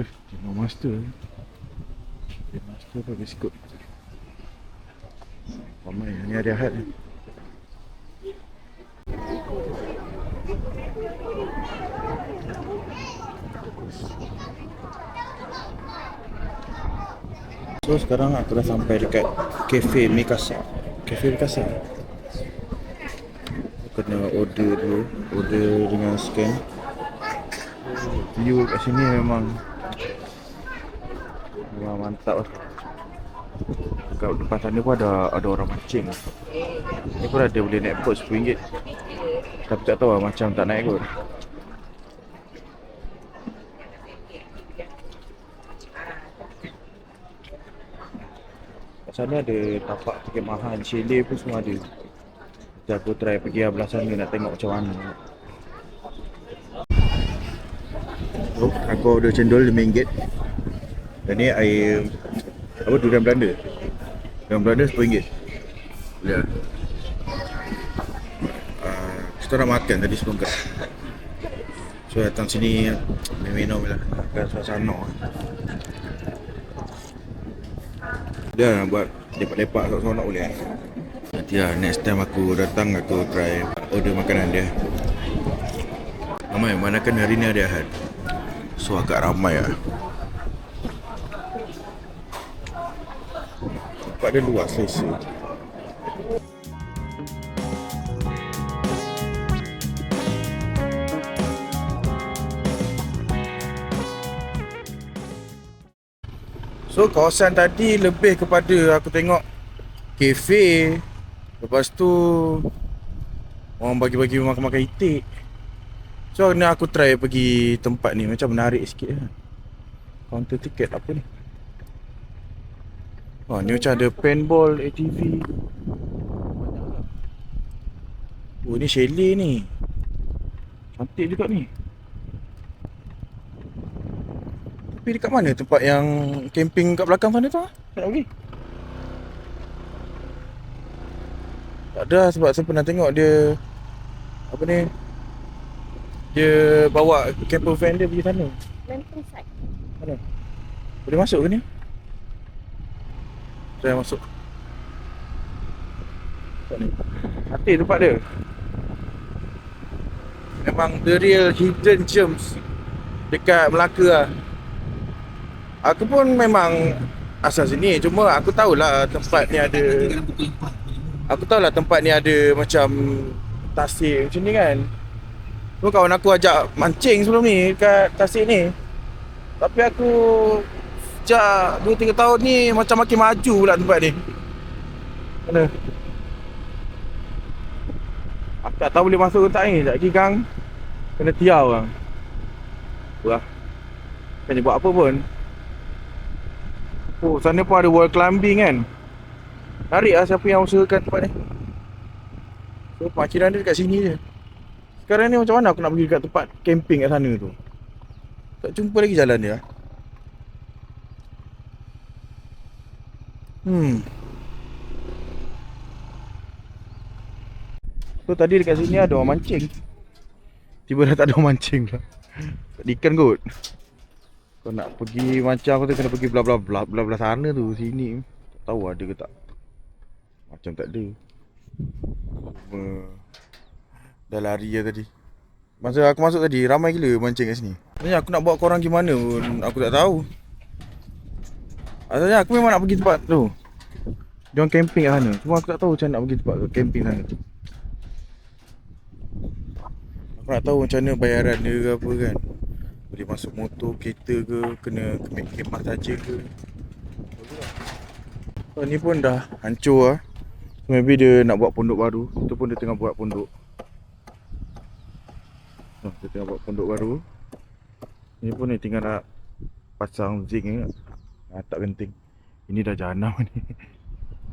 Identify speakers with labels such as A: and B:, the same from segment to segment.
A: Tengok master. Master apa biskut. Ramai ni hari Ahad ni. So sekarang aku dah sampai dekat Cafe Mikasa. Cafe Mikasa. Aku kena order dulu. Order dengan scan. View kat sini memang mantap lah. Kat depan sana pun ada orang mancing. Ni pun ada boleh naik boat RM10. Tapi tak tahu lah, macam tak naik kot. Kat sana ada tapak tiket mahal, chalet pun semua ada. Jadi aku try pergi belah sana nak tengok macam mana. Oh, aku order cendol RM5. Dan ni air apa, durian Belanda. Durian Belanda RM10. Boleh lah. Kita nak makan tadi sebelum ke. So datang sini minum lah. Makan suasana. Dia nak buat lepak-lepak seronok boleh. Nanti lah next time aku datang aku try order makanan dia. Ramai, manakan hari ni hari Ahad. So agak ramai lah. Tempat dia luas selesa. So kawasan tadi lebih kepada aku tengok kafe. Lepas tu orang bagi-bagi makan-makan itik. So ni aku try pergi tempat ni, macam menarik sikit lah. Counter tiket apa ni? Oh ni macam ada paintball, ATV. Oh ni chalet ni. Cantik juga ni. Tapi dekat mana tempat yang camping kat belakang sana tu? Tak nak pergi. Tak ada sebab saya pernah tengok dia apa ni? Dia bawa camper van dia pergi sana.
B: Lantern side.
A: Mana? Boleh masuk ke ni? Saya masuk. Tempat ni. Hati tempat dia. Memang the real hidden gems dekat Melaka lah. Aku pun memang asal sini, cuma aku tahulah tempat ni ada. Aku tahulah tempat ni ada macam tasik macam ni kan. Tu kawan aku ajak mancing sebelum ni kat tasik ni. Tapi aku sejak 2-3 tahun ni macam makin maju pula tempat ni. Mana? Aku tak tahu boleh masuk ke tak ni. Sekejap lagi Kang kena tiaw Kang. Wah. Kan dia buat apa pun. Oh, sana pun ada wall climbing kan. Tarik lah siapa yang usahakan tempat ni. So, parkiran dia dekat sini je. Sekarang ni macam mana aku nak pergi dekat tempat camping kat sana tu? Tak jumpa lagi jalan dia. So, tadi dekat sini ada orang mancing. Tiba dah tak ada orang mancing pula. Tak ada ikan kot. Kau nak pergi macam aku tu kena pergi belah sana tu, sini. Tak tahu ada ke tak. Macam tak ada. Dah lari je tadi. Masa aku masuk tadi, ramai gila mancing kat sini. Sebenarnya aku nak bawa korang pergi mana pun, aku tak tahu. Asalnya aku memang nak pergi tempat tu. Diorang camping kat sana. Cuma aku tak tahu macam nak pergi tempat camping sana. Aku nak tahu macam mana bayaran dia ke apa kan. Boleh masuk motor, kereta ke, kena khemah saja ke. So, ni pun dah hancur lah. So, maybe dia nak buat pondok baru. Itu pun dia tengah buat pondok. Dia tengah buat pondok baru. Ni pun dia tinggal nak pasang zinc ni. Tak genting. Ini dah jahanam ni.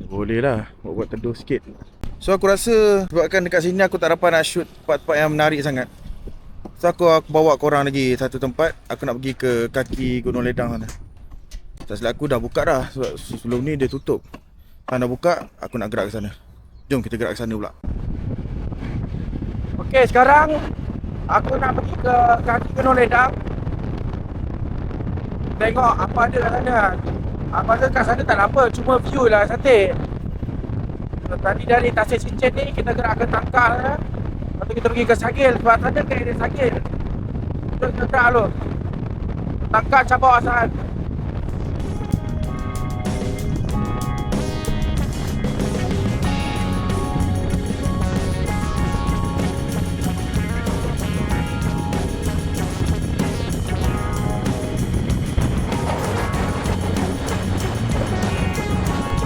A: Boleh lah buat teduh sikit. So aku rasa sebabkan dekat sini aku tak dapat nak shoot tempat-tempat yang menarik sangat. So aku bawa korang lagi satu tempat. Aku nak pergi ke kaki Gunung Ledang sana. Tak silap aku dah buka dah. Sebelum ni dia tutup. Kalau dah buka, aku nak gerak ke sana. Jom kita gerak ke sana pula. Okey, sekarang aku nak pergi ke kaki Gunung Ledang.
B: tengok apa ada kat sana. Apa ada kat sana tak ada apa, cuma view lah cantik. Tadi dari Tasik Cincin ni kita gerak ke Tangkal lah. Lepas tu kita pergi ke Sagil sebab sana ke area Sagil. Kita gerak dulu. Tangkal Cabang Asahan.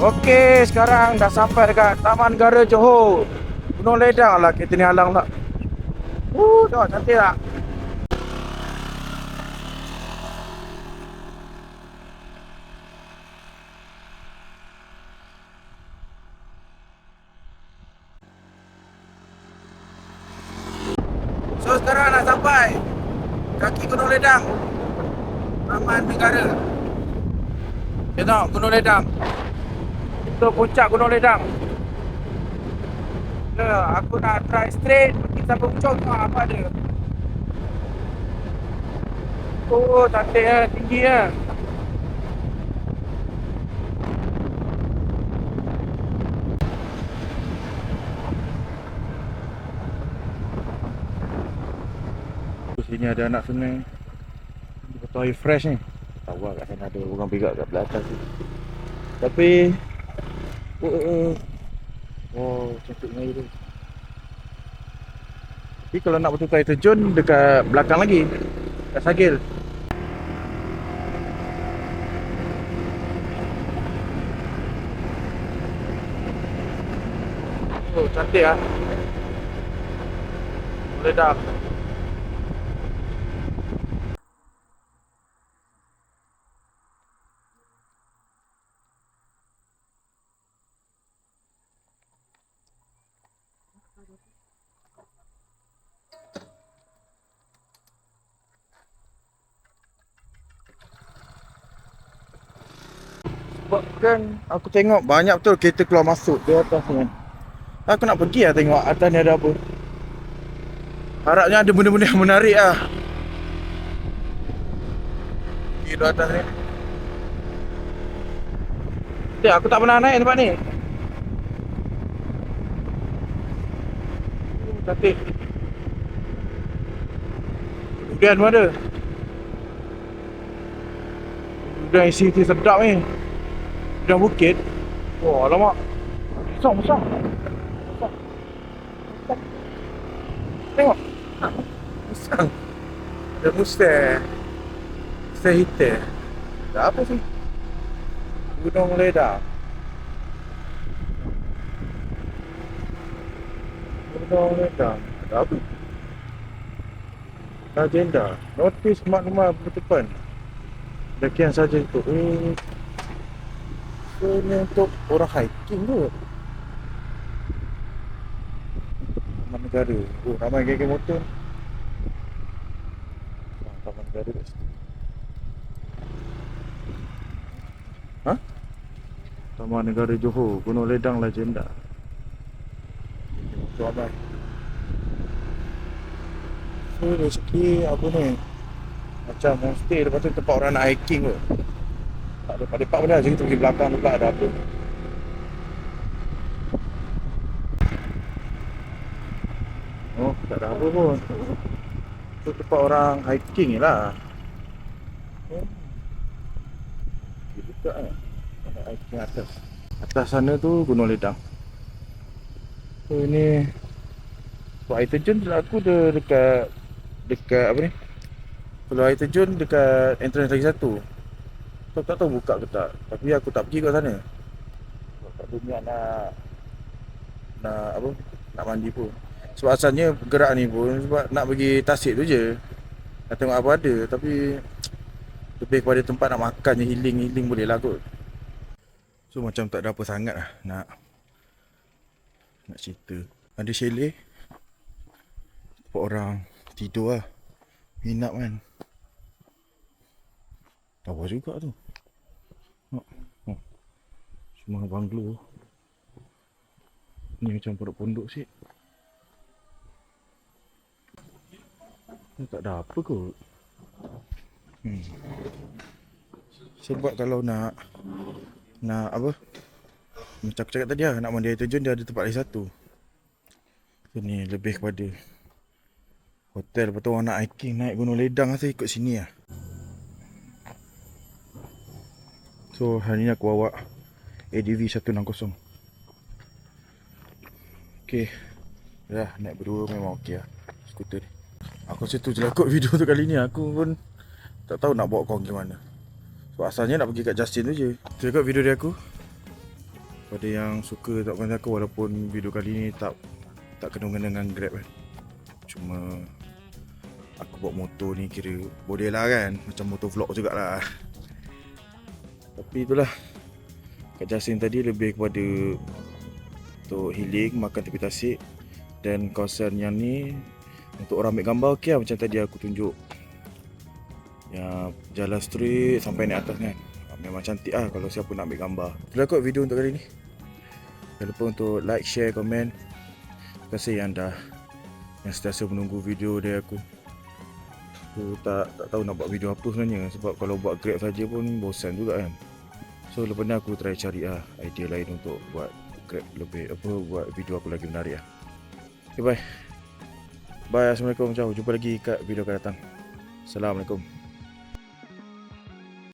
B: Okey, sekarang dah sampai dekat Taman Negara Johor. Gunung Ledang lah kita ni halang tak. Tengok cantik tak? So sekarang dah sampai kaki Gunung Ledang, Taman Negara. Tengok Gunung Ledang. Itu puncak Gunung Ledang. Aku nak try straight pergi sampai ujung tengok apa ada. Oh, cantik lah, tinggi lah. Sini ada anak sungai. Betul air fresh ni. Tahu lah kat sana ada orang berak kat belah atas tu. Tapi cantiknya air tu. Tapi kalau nak betul air terjun dekat belakang lagi, kat Sagil. Oh, cantik ah. Ledang. Sebab kan aku tengok banyak betul kereta keluar masuk di atas ni kan. Aku nak pergi lah tengok atas ni ada apa. Harapnya ada benda-benda yang menarik lah di atas ni. Aku tak pernah naik tempat ni. Cantik. Durian pun ada. Durian isi sedap ni. Durian bukit. Wah, alamak. Besar. Tengok. Besar. Ada mustang. Mustang hitam. Ada apa sih? Gunung Ledang. Gunung Ledang. Ada apa? Agenda. Notis maklumat penutupan. Sekian saja untuk ini untuk orang hiking tu. Taman Negara. Oh, ramai geng-geng motor. Taman Negara kat situ. Ha? Taman Negara Johor, Gunung Ledang Legenda. Motor ramai. So, dari segi apa ni? Macam homestay, lepas tu tempat orang nak hiking tu. Tak ada lepak pun dah, jadi tu pergi belakang tu pula ada apa. Oh, tak ada apa pun. Tu tempat orang hiking je lah. Oh. Pergi dekat kan. Nak hiking atas. Atas sana tu Gunung Ledang. So ini untuk air terjun tu aku dekat apa ni? Kalau air terjun dekat entrance lagi satu. Aku tak tahu buka ke tak. Tapi aku tak pergi kat sana. Tak ada niat nak apa? Nak mandi pun. Sebab asalnya gerak ni pun sebab nak pergi Tasik tu je. Nak tengok apa ada. Tapi lebih kepada tempat nak makan je, healing boleh lah kot. So macam tak ada apa sangat lah nak cerita. Ada chalet. Tempat orang tidur lah. Minap kan. Lawa juga tu. Semua banglo. Ni macam pondok-pondok sikit. Tak ada apa kot.
A: Sebab kalau nak apa, macam aku cakap tadi lah, nak mandi air terjun dia ada tempat lagi satu. So ni lebih kepada hotel. Lepas tu orang nak hiking naik Gunung Ledang rasa ikut sini lah. So hari ni aku bawa ADV 160. Okay, dah naik berdua memang okey lah skuter ni. Aku rasa tu je lah kot video tu kali ni. Aku pun tak tahu nak bawa korang gimana. So asalnya nak pergi kat Justin tu je. Tu je kot video dia aku. Pada yang suka tak konten aku, walaupun video kali ni tak kena-kena dengan Grab kan. Cuma aku bawa motor ni kira boleh lah kan. Macam motor vlog jugalah. Tapi itulah, kat Justin tadi lebih kepada untuk healing, makan tepi tasik. Dan kawasan yang ni untuk orang ambil gambar okey lah. Macam tadi aku tunjuk yang jalan straight sampai naik atas kan. Memang cantik lah kalau siapa nak ambil gambar. Itulah kot video untuk kali ni. Jangan lupa untuk like, share, komen. Terima kasih yang sentiasa menunggu video dari aku. Aku tak tahu nak buat video apa sebenarnya. Sebab kalau buat Grab saja pun bosan juga kan. So lepas ni aku try cari idea lain untuk buat Grab lebih buat video aku lagi menarik lah. Okay, bye. Bye, Assalamualaikum. Jumpa lagi kat video akan datang. Assalamualaikum.